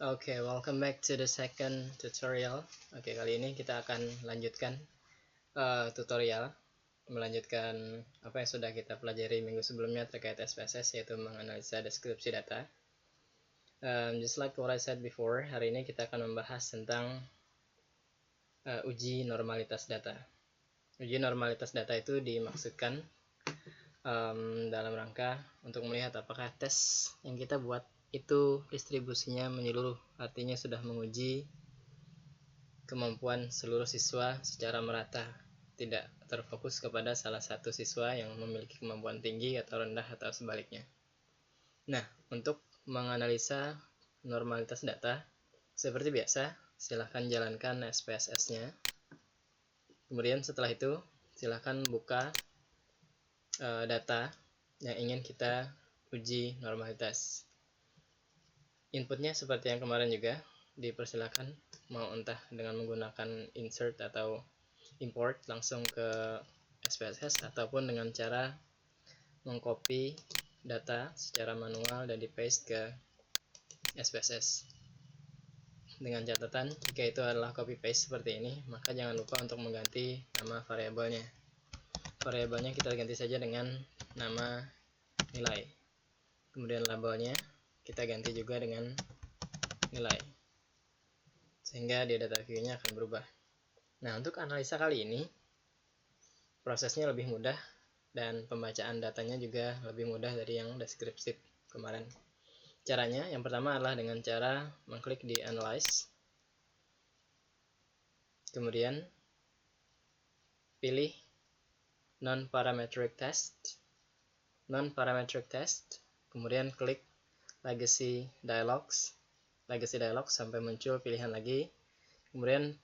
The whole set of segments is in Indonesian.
Oke, welcome back to the second tutorial. Oke, kali ini kita akan lanjutkan tutorial, melanjutkan apa yang sudah kita pelajari minggu sebelumnya terkait SPSS, yaitu menganalisa deskripsi data. Just like what I said before, hari ini kita akan membahas tentang uji normalitas data. Uji normalitas data itu dimaksudkan dalam rangka untuk melihat apakah tes yang kita buat itu distribusinya menyeluruh, artinya sudah menguji kemampuan seluruh siswa secara merata, tidak terfokus kepada salah satu siswa yang memiliki kemampuan tinggi atau rendah atau sebaliknya. Nah, untuk menganalisa normalitas data, seperti biasa, silahkan jalankan SPSS-nya. Kemudian setelah itu, silahkan buka data yang ingin kita uji normalitas. Inputnya seperti yang kemarin juga, dipersilakan mau entah dengan menggunakan insert atau import langsung ke SPSS ataupun dengan cara mengcopy data secara manual dan di paste ke SPSS. Dengan catatan, jika itu adalah copy paste seperti ini, maka jangan lupa untuk mengganti nama variabelnya. Variabelnya kita ganti saja dengan nama nilai. Kemudian labelnya kita ganti juga dengan nilai, sehingga di data view-nya akan berubah. Nah, untuk analisa kali ini, prosesnya lebih mudah dan pembacaan datanya juga lebih mudah dari yang deskriptif kemarin. Caranya, yang pertama adalah dengan cara mengklik di Analyze, kemudian pilih Non-Parametric Test, kemudian klik Legacy Dialogs sampai muncul pilihan lagi, kemudian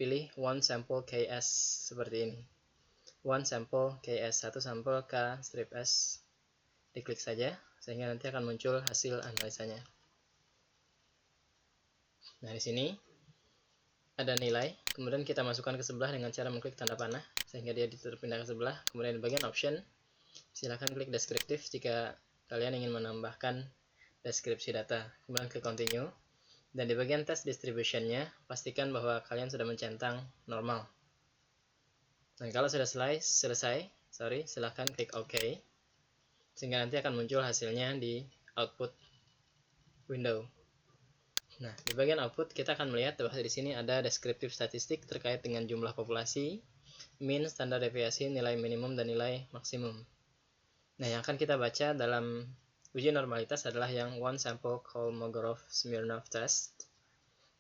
pilih One Sample KS seperti ini. One Sample KS, satu sampel K strip S, diklik saja sehingga nanti akan muncul hasil analisanya. Nah, di sini ada nilai, kemudian kita masukkan ke sebelah dengan cara mengklik tanda panah sehingga dia terpindah ke sebelah. Kemudian di bagian option, silakan klik deskriptif jika kalian ingin menambahkan deskripsi data. Kemudian klik continue, dan di bagian test distribution-nya pastikan bahwa kalian sudah mencentang normal. Dan kalau sudah selesai, silakan klik OK, sehingga nanti akan muncul hasilnya di output window. Nah, di bagian output kita akan melihat bahwa di sini ada deskriptif statistik terkait dengan jumlah populasi, mean, standar deviasi, nilai minimum, dan nilai maksimum. Nah, yang akan kita baca dalam uji normalitas adalah yang One Sample Kolmogorov-Smirnov Test.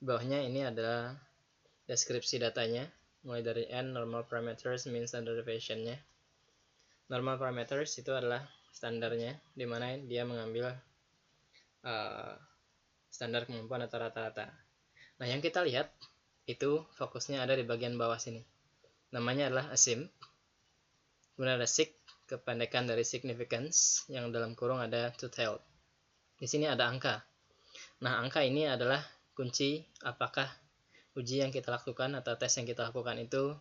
Di bawahnya ini adalah deskripsi datanya, mulai dari N, normal parameters, mean, standard deviation-nya. Normal parameters itu adalah standarnya, di mana dia mengambil standar kemampuan atau rata-rata. Nah, yang kita lihat itu fokusnya ada di bagian bawah sini. Namanya adalah ASIM. Kemudian ada SIG, kependekan dari significance, yang dalam kurung ada two-tailed. Di sini ada angka. Nah, angka ini adalah kunci apakah uji yang kita lakukan atau tes yang kita lakukan itu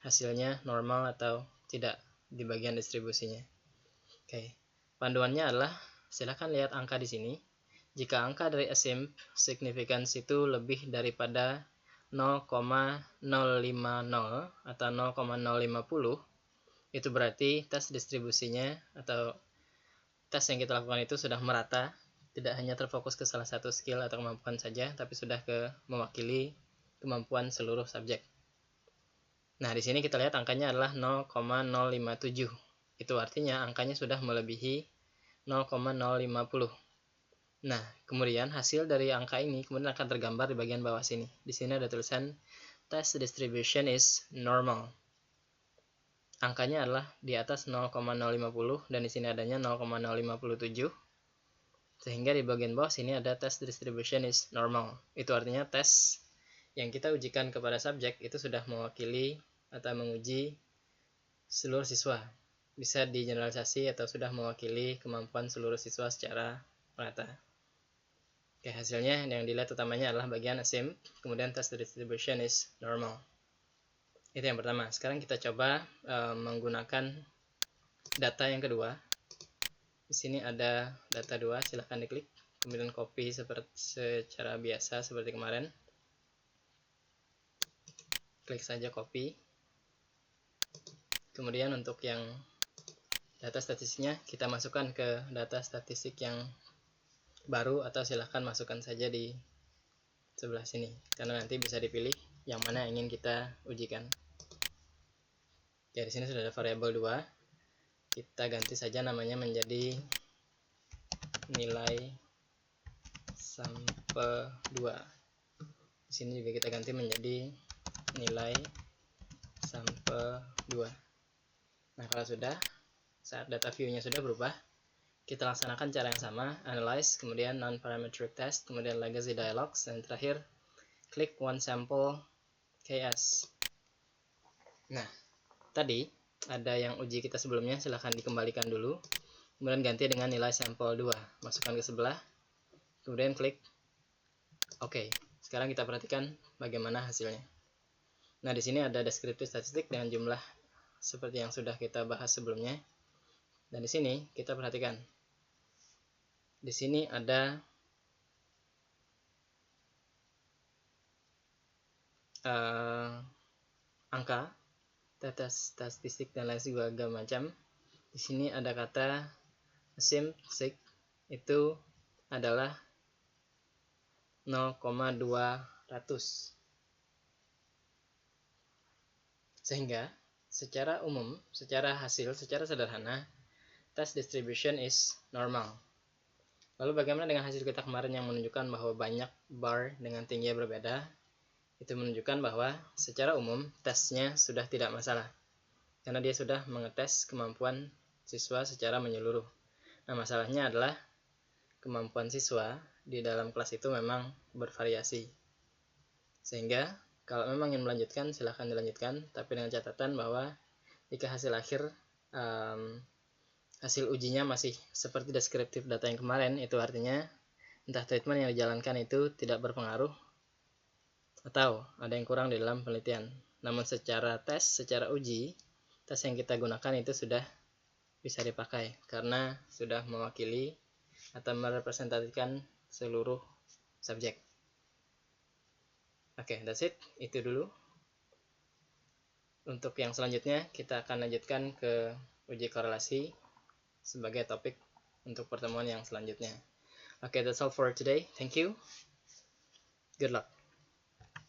hasilnya normal atau tidak di bagian distribusinya. Oke. Panduannya adalah silakan lihat angka di sini. Jika angka dari ASIM significance itu lebih daripada 0,050 atau 0,050, itu berarti tes distribusinya atau tes yang kita lakukan itu sudah merata, tidak hanya terfokus ke salah satu skill atau kemampuan saja, tapi sudah mewakili kemampuan seluruh subjek. Nah, di sini kita lihat angkanya adalah 0,057. Itu artinya angkanya sudah melebihi 0,050. Nah, kemudian hasil dari angka ini kemudian akan tergambar di bagian bawah sini. Di sini ada tulisan test distribution is normal. Angkanya adalah di atas 0,050 dan di sini adanya 0,057. Sehingga di bagian bawah sini ada test distribution is normal. Itu artinya tes yang kita ujikan kepada subjek itu sudah mewakili atau menguji seluruh siswa. Bisa digeneralisasi atau sudah mewakili kemampuan seluruh siswa secara merata. Oke, hasilnya yang dilihat utamanya adalah bagian ASIM, kemudian test distribution is normal. Itu yang pertama. Sekarang kita coba menggunakan data yang kedua. Di sini ada data 2, silahkan diklik. kemudian copy secara biasa seperti kemarin. Klik saja copy. Kemudian untuk yang data statistiknya kita masukkan ke data statistik yang baru, atau silahkan masukkan saja di sebelah sini, karena nanti bisa dipilih yang mana yang ingin kita ujikan. Oke, di sini sudah ada variabel 2. Kita ganti saja namanya menjadi nilai sampel 2. Di sini juga kita ganti menjadi nilai sampel 2. Nah, kalau sudah, saat data view-nya sudah berubah, kita laksanakan cara yang sama, analyze, kemudian non-parametric test, kemudian legacy dialogs, dan terakhir klik one sample KS. Nah, tadi ada yang uji kita sebelumnya, silahkan dikembalikan dulu, kemudian ganti dengan nilai sampel 2, masukkan ke sebelah, kemudian klik OK. Sekarang kita perhatikan bagaimana hasilnya. Nah, di sini ada deskriptif statistik dengan jumlah seperti yang sudah kita bahas sebelumnya. Dan di sini kita perhatikan. Di sini ada angka, data statistik dan lain segala macam. Di sini ada kata assumed sig, itu adalah 0,200. Sehingga secara umum, secara hasil, secara sederhana, test distribution is normal. Lalu bagaimana dengan hasil kita kemarin yang menunjukkan bahwa banyak bar dengan tinggi yang berbeda? Itu menunjukkan bahwa secara umum tesnya sudah tidak masalah, karena dia sudah mengetes kemampuan siswa secara menyeluruh. Nah, masalahnya adalah kemampuan siswa di dalam kelas itu memang bervariasi. Sehingga kalau memang ingin melanjutkan, silahkan dilanjutkan, tapi dengan catatan bahwa jika hasil akhir hasil ujinya masih seperti deskriptif data yang kemarin, itu artinya entah treatment yang dijalankan itu tidak berpengaruh atau ada yang kurang di dalam penelitian. Namun secara tes, secara uji, tes yang kita gunakan itu sudah bisa dipakai karena sudah mewakili atau merepresentasikan seluruh subjek. Oke, that's it. Itu dulu. Untuk yang selanjutnya, kita akan lanjutkan ke uji korelasi sebagai topik untuk pertemuan yang selanjutnya. Oke, that's all for today. Thank you. Good luck.